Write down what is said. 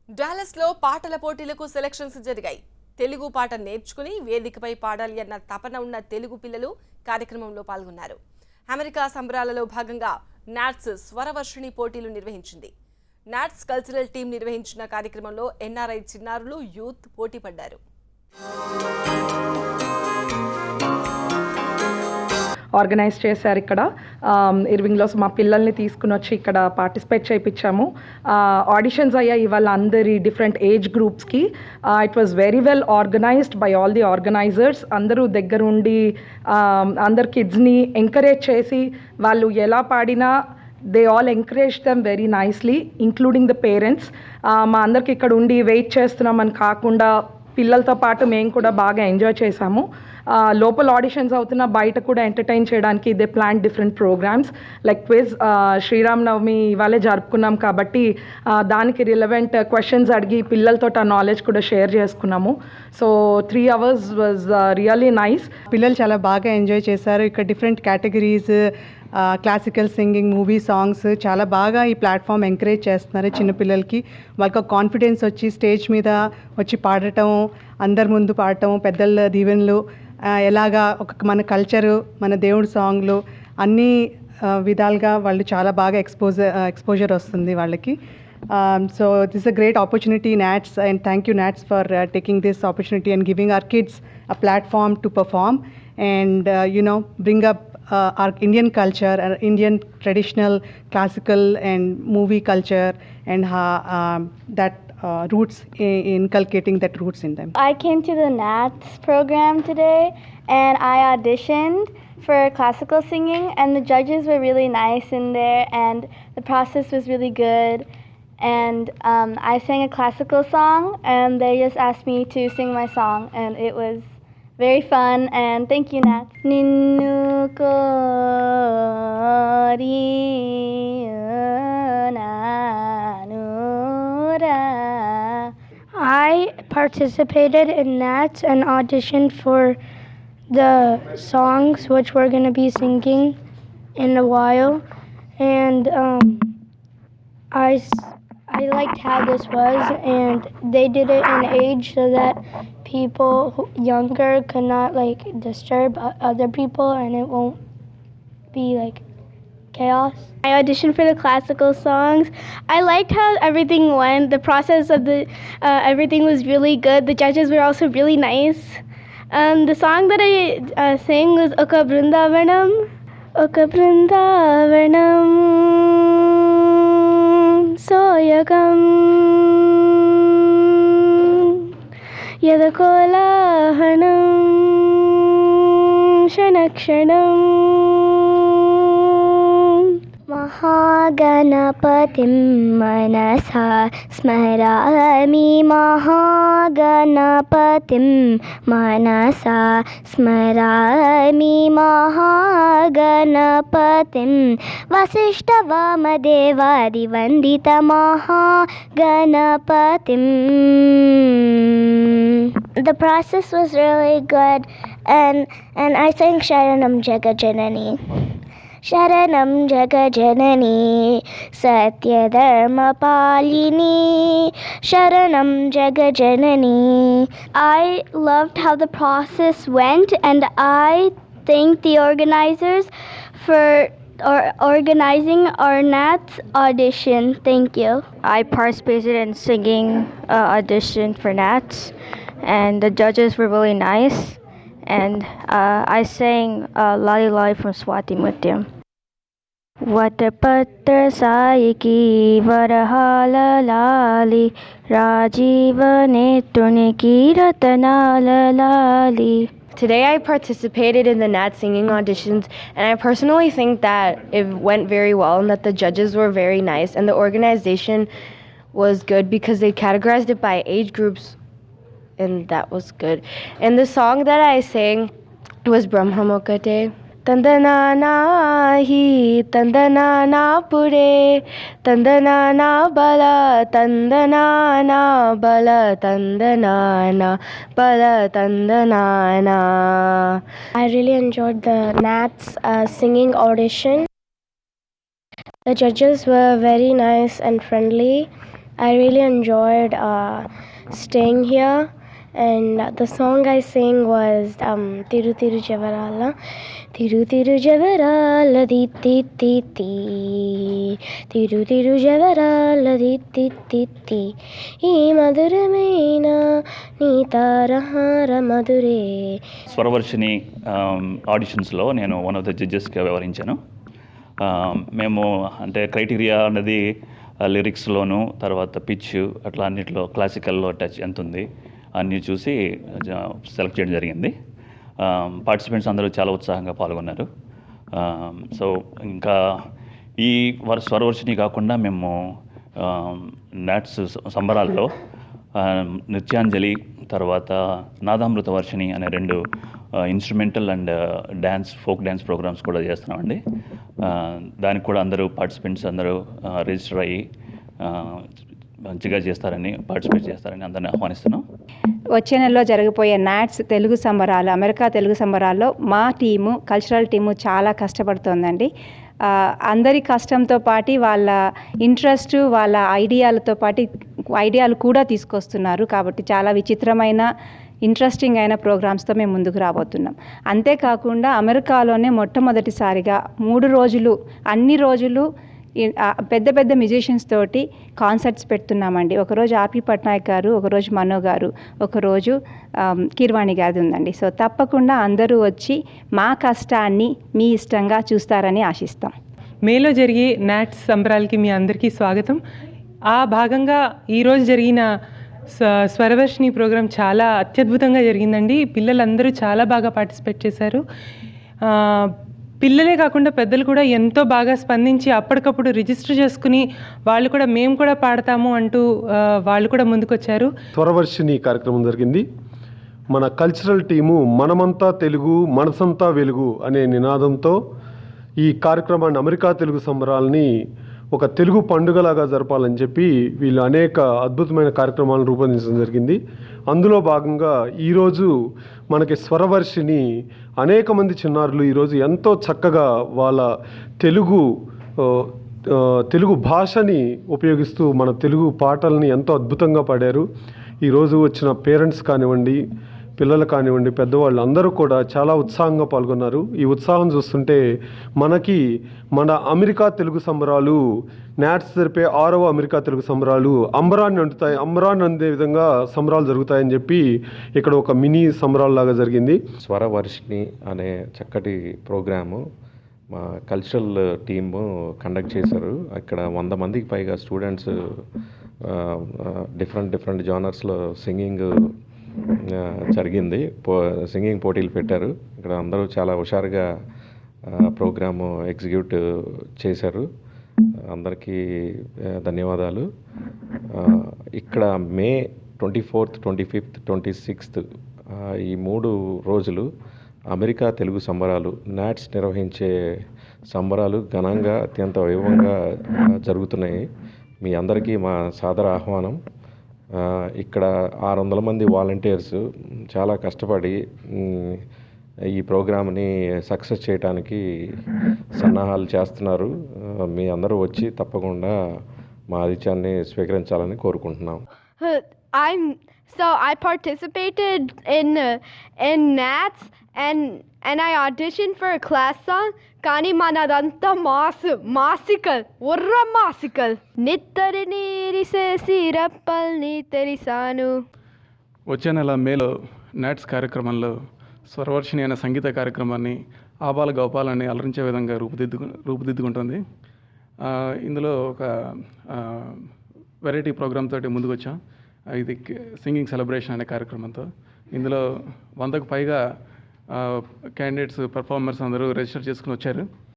డాలస్లో పాటల పోటీలకు సెలక్షన్స్ జరిగాయి. తెలుగు పాట నేర్చుకుని వేదికపై పాడాలి అన్న తపన ఉన్న తెలుగు పిల్లలు కార్యక్రమంలో పాల్గొన్నారు. అమెరికా సంబరాలలో భాగంగా నాట్స్ స్వరవర్షిణి పోటీలు నిర్వహించింది. నాట్స్ కల్చరల్ టీం నిర్వహించిన కార్యక్రమంలో ఎన్ఆర్ఐ చిన్నారులు, యూత్ పోటీ పడ్డారు. ఆర్గనైజ్ చేశారు. ఇక్కడ ఇర్వింగ్లో మా పిల్లల్ని తీసుకుని వచ్చి ఇక్కడ పార్టిసిపేట్ చేయించాము. ఆడిషన్స్ అయ్యాయి ఇవాళ అందరి డిఫరెంట్ ఏజ్ గ్రూప్స్కి. It was very well organised by all the organisers. అందరూ దగ్గరుండి అందరు కిడ్స్ని ఎంకరేజ్ చేసి వాళ్ళు ఎలా పాడినా they all encourage them very nicely, including the parents. మా అందరికి ఇక్కడ ఉండి వెయిట్ చేస్తున్నామని కాకుండా పిల్లలతో పాటు మేము కూడా బాగా ఎంజాయ్ చేశాము. లోపల ఆడిషన్స్ అవుతున్న బయట కూడా ఎంటర్టైన్ చేయడానికి they plan different programs like quiz. Sriram Navami ఇవాళే జరుపుకున్నాం కాబట్టి దానికి రిలవెంట్ క్వశ్చన్స్ అడిగి పిల్లలతో ఆ నాలెడ్జ్ కూడా షేర్ చేసుకున్నాము. So 3 hours was really nice. పిల్లలు చాలా బాగా ఎంజాయ్ చేశారు. ఇక్కడ different categories, classical singing, movie songs చాలా బాగా ఈ ప్లాట్ఫామ్ ఎంకరేజ్ చేస్తున్నారు చిన్నపిల్లలకి. వాళ్ళకి ఒక కాన్ఫిడెన్స్ వచ్చి స్టేజ్ మీద వచ్చి పాడటం, అందరి ముందు పాడటం, పెద్దల దీవెనలు, ఎలాగా మన కల్చరు, మన దేవుడి సాంగ్లు అన్ని విధాలుగా వాళ్ళు చాలా బాగా ఎక్స్పోజర్ వస్తుంది వాళ్ళకి. So this a great opportunity NATS, and thank you NATS for taking this opportunity and giving our kids a platform to perform and bring up our Indian culture, our Indian traditional classical and movie culture, and that roots, inculcating that roots in them. I came to the NATS program today and I auditioned for classical singing, and the judges were really nice in there and the process was really good. And I sang a classical song and they just asked me to sing my song, and it was very fun. And thank you, Nat. Ninnu kori nanura. I participated in NATS and auditioned for the songs which we're going to be singing in a while. And I liked how this was, and they did it in age so that people younger could not disturb other people and it won't be chaos. I auditioned for the classical songs. I liked how everything went. The process of everything was really good. The judges were also really nice. The song that I sang was Oka Brindavanam. Oka Brindavanam Soyagam Yadakolahanam Shanakshanam Mahaganapatim manasa smarami Mahaganapatim manasa smarami Mahaganapatim Vasishtavamadevari vandita Mahaganapatim. The process was really good, and I sang Sharanam Jagajanani. Sharanam Jagajanani Satyadharma Palini Sharanam Jagajanani. I loved how the process went, and I thank the organizers for organizing our NATS audition. Thank you. I participated in singing audition for NATS, and the judges were really nice, and I sang Lali Lali from Swati Mutyam. Vatapatra Sayiki Varahala Lali Rajiva Netruniki Ratanala Lali. Today I participated in the NAT singing auditions, and I personally think that it went very well and that the judges were very nice and the organization was good because they categorized it by age groups, and that was good. And the song that I sang was Brahmamukate. Tandanana hi tandanana pure tandanana bala tandanana bala tandanana bala tandanana. I really enjoyed the NATS singing audition. The judges were very nice and friendly, I really enjoyed staying here, and the song I sang was Tiru Tiru Javarala, Tiru Tiru Javarala di ti ti ti, Tiru Tiru Javarala di ti ti ti, ee maduramaina nee tarahara madure. స్వరవర్షిని ఆడిషన్స్లో నేను one of the జడ్జెస్గా వ్యవహరించాను. మేము అంటే criteria అన్నది లిరిక్స్లోను, తర్వాత pitch, అట్లా అన్నింటిలో క్లాసికల్లో touch ఎంత ఉంది అన్నీ చూసి సెలెక్ట్ చేయడం జరిగింది. పార్టిసిపెంట్స్ అందరూ చాలా ఉత్సాహంగా పాల్గొన్నారు. సో ఇంకా ఈ స్వరవర్షిని కాకుండా మేము నాట్స్ సంబరాల్లో నృత్యాంజలి, తర్వాత నాదామృత వర్షిణి అనే 2 instrumental and folk dance programs కూడా చేస్తున్నామండి. దానికి కూడా అందరూ పార్టిసిపెంట్స్ అందరూ రిజిస్టర్ అయ్యి మంచిగా చేస్తారని, పార్టిసిపేట్ చేస్తారని అందరిని ఆహ్వానిస్తున్నాం. వచ్చే నెలలో జరగబోయే నాట్స్ తెలుగు సంబరాలు, అమెరికా తెలుగు సంబరాల్లో మా టీము, కల్చరల్ టీము చాలా కష్టపడుతోందండి. అందరి కష్టంతో పాటు వాళ్ళ ఇంట్రెస్ట్, వాళ్ళ ఐడియాలు కూడా తీసుకొస్తున్నారు. కాబట్టి చాలా విచిత్రమైన, ఇంట్రెస్టింగ్ అయిన ప్రోగ్రామ్స్తో మేము ముందుకు రాబోతున్నాం. అంతేకాకుండా అమెరికాలోనే మొట్టమొదటిసారిగా 3 రోజులు, అన్ని రోజులు పెద్ద పెద్ద మ్యూజిషియన్స్ తోటి కాన్సర్ట్స్ పెడుతున్నామండి. ఒకరోజు ఆర్పి పట్నాయక్ గారు, ఒకరోజు మనో గారు, ఒకరోజు కీర్వాణి గారిది ఉందండి. సో తప్పకుండా అందరూ వచ్చి మా కష్టాన్ని మీ ఇష్టంగా చూస్తారని ఆశిస్తాం. మేలో జరిగే నాట్స్ సంబరాలకి మీ అందరికీ స్వాగతం. ఆ భాగంగా ఈరోజు జరిగిన స్వరవర్షిని ప్రోగ్రాం చాలా అత్యద్భుతంగా జరిగిందండి. పిల్లలందరూ చాలా బాగా పార్టిసిపేట్ చేశారు. పిల్లలే కాకుండా పెద్దలు కూడా ఎంతో బాగా స్పందించి అప్పటికప్పుడు రిజిస్టర్ చేసుకుని వాళ్ళు కూడా మేము కూడా పాడతాము అంటూ వాళ్ళు కూడా ముందుకొచ్చారు. స్వరవర్షిని కార్యక్రమం జరిగింది. మన కల్చరల్ టీము మనమంతా తెలుగు, మనసంతా వెలుగు అనే నినాదంతో ఈ కార్యక్రమాన్ని, అమెరికా తెలుగు సంబరాలని ఒక తెలుగు పండుగలాగా జరపాలని చెప్పి వీళ్ళు అనేక అద్భుతమైన కార్యక్రమాలను రూపొందించడం జరిగింది. అందులో భాగంగా ఈరోజు మనకి స్వరవర్షిని అనేక మంది చిన్నారులు ఈరోజు ఎంతో చక్కగా వాళ్ళ తెలుగు భాషని ఉపయోగిస్తూ మన తెలుగు పాటల్ని ఎంతో అద్భుతంగా పాడారు. ఈరోజు వచ్చిన పేరెంట్స్ కానివ్వండి, పిల్లలు కానివ్వండి, పెద్దవాళ్ళు అందరూ కూడా చాలా ఉత్సాహంగా పాల్గొన్నారు. ఈ ఉత్సాహం చూస్తుంటే మన అమెరికా తెలుగు సంబరాలు, నాట్స్ జరిపే 6వ అమెరికా తెలుగు సంబరాలు అంబరాన్ని అందే విధంగా సంబరాలు జరుగుతాయని చెప్పి ఇక్కడ ఒక మినీ సంబరాల్లాగా జరిగింది. స్వరవర్షిని అనే చక్కటి ప్రోగ్రాము మా కల్చరల్ టీము కండక్ట్ చేశారు. ఇక్కడ 100 మందికి పైగా స్టూడెంట్స్ డిఫరెంట్ జానర్స్లో సింగింగ్ జరిగింది. సింగింగ్ పోటీలు పెట్టారు. ఇక్కడ అందరూ చాలా హుషారుగా ప్రోగ్రాము ఎగ్జిక్యూట్ చేశారు. అందరికీ ధన్యవాదాలు. ఇక్కడ మే 24th, 25th, 26th ఈ 3 రోజులు అమెరికా తెలుగు సంబరాలు, నాట్స్ నిర్వహించే సంబరాలు ఘనంగా, అత్యంత వైభవంగా జరుగుతున్నాయి. మీ అందరికీ మా సాదర ఆహ్వానం. ఇక్కడ 600 మంది వాలంటీర్స్ చాలా కష్టపడి ఈ ప్రోగ్రామ్ని సక్సెస్ చేయడానికి సన్నాహాలు చేస్తున్నారు. మీ అందరూ వచ్చి తప్పకుండా మా ఆతిథ్యాన్ని స్వీకరించాలని కోరుకుంటున్నాం. I participated in NATS and I auditioned for a class song. Kani manadanta masikal urra masikal nittari neerise sirappal neeterisanu. వచ్చే నెల మేలో నాట్స్ కార్యక్రమంలో స్వరవర్షిని అనే సంగీత కార్యక్రమాన్ని ఆబాల గోపాలని అలరించే విధంగా రూపుదిద్దుకుంటుంది. ఇందులో ఒక వెరైటీ ప్రోగ్రామ్ తోటి ముందుకు వచ్చాం. ఇది సింగింగ్ సెలబ్రేషన్ అనే కార్యక్రమంతో. ఇందులో 100కు పైగా క్యాండిడేట్స్, పెర్ఫార్మర్స్ అందరూ రిజిస్టర్ చేసుకుని వచ్చారు.